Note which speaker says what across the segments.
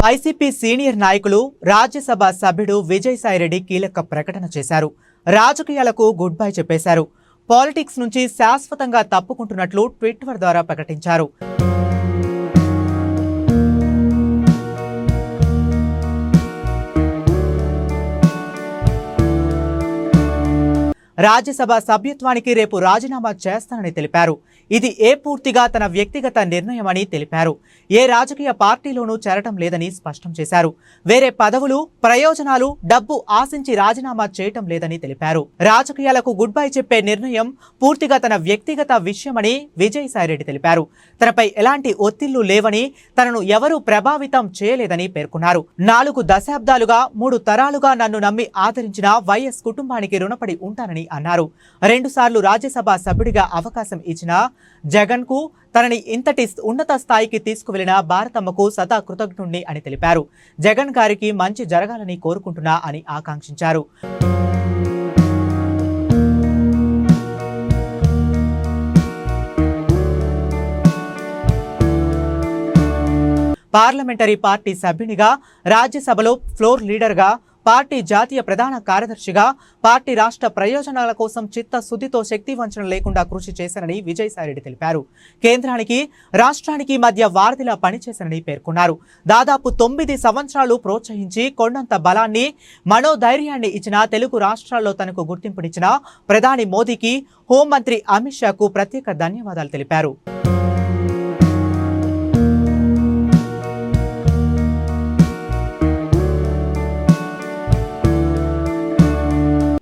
Speaker 1: YCP senior నాయకులు రాజ్యసభ సభ్యుడు విజయసాయిరెడ్డి కీలక ప్రకటన చేశారు. రాజకీయాలకు గుడ్ బై చెప్పేశారు. పాలిటిక్స్ నుంచి శాశ్వతంగా తప్పుకుంటున్నట్లు ట్విట్టర్ ద్వారా ప్రకటించారు. రాజ్యసభ సభ్యత్వానికి రేపు రాజీనామా చేస్తానని తెలిపారు. ఇది పూర్తిగా తన వ్యక్తిగత నిర్ణయమని తెలిపారు. ఏ రాజకీయ పార్టీలోనూ చేరటం లేదని స్పష్టం చేశారు. వేరే పదవులు, ప్రయోజనాలు, డబ్బు ఆశించి రాజీనామా చేయటం లేదని తెలిపారు. రాజకీయాలకు గుడ్ బై చెప్పే నిర్ణయం పూర్తిగా తన వ్యక్తిగత విషయమని విజయసాయిరెడ్డి తెలిపారు. తనపై ఎలాంటి ఒత్తిళ్లు లేవని, తనను ఎవరూ ప్రభావితం చేయలేదని పేర్కొన్నారు. 4 దశాబ్దాలుగా 3 తరాలుగా నన్ను నమ్మి ఆదరించిన వైఎస్ కుటుంబానికి రుణపడి ఉంటానని అన్నారు. 2 సార్లు రాజ్యసభ సభ్యుడిగా అవకాశం ఇచ్చిన జగన్ కు, తనని ఇంతటి ఉన్నత స్థాయికి తీసుకువెళ్లిన భారతమ్మకు సదా కృతజ్ఞుణ్ణి అని తెలిపారు. జగన్ గారికి మంచి జరగాలని కోరుకుంటున్నా అని ఆకాంక్షించారు. పార్లమెంటరీ పార్టీ సభ్యునిగా, రాజ్యసభలో ఫ్లోర్ లీడర్గా, పార్టీ జాతీయ ప్రధాన కార్యదర్శిగా పార్టీ రాష్ట్ర ప్రయోజనాల కోసం చిత్తశుద్ధితో శక్తి వంచన లేకుండా కృషి చేశానని విజయసాయిరెడ్డి తెలిపారు. కేంద్రానికి, రాష్ట్రానికి మధ్య వారధిలా పనిచేశానని పేర్కొన్నారు. దాదాపు 9 సంవత్సరాలు ప్రోత్సహించి కొండంత బలాన్ని, మనోధైర్యాన్ని ఇచ్చిన తెలుగు రాష్ట్రాల్లో తనకు గుర్తింపునిచ్చిన ప్రధాని మోదీకి, హోంమంత్రి అమిత్ షాకు ప్రత్యేక ధన్యవాదాలు తెలిపారు.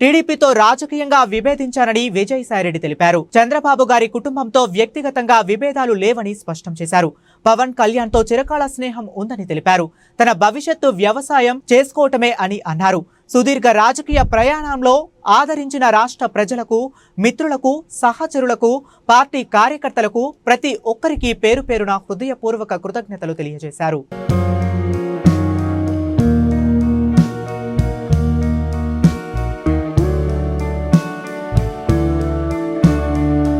Speaker 1: టీడీపీతో రాజకీయంగా విభేదించారని విజయసాయిరెడ్డి తెలిపారు. చంద్రబాబు గారి కుటుంబంతో వ్యక్తిగతంగా విభేదాలు లేవని స్పష్టం చేశారు. పవన్ కళ్యాణ్ తో చిరకాల స్నేహం ఉందని తెలిపారు. తన భవిష్యత్తు వ్యవసాయం చేసుకోవటమే అని అన్నారు. సుదీర్ఘ రాజకీయ ప్రయాణంలో ఆదరించిన రాష్ట్ర ప్రజలకు, మిత్రులకు, సహచరులకు, పార్టీ కార్యకర్తలకు ప్రతి ఒక్కరికి పేరు పేరున హృదయపూర్వక కృతజ్ఞతలు తెలియజేశారు.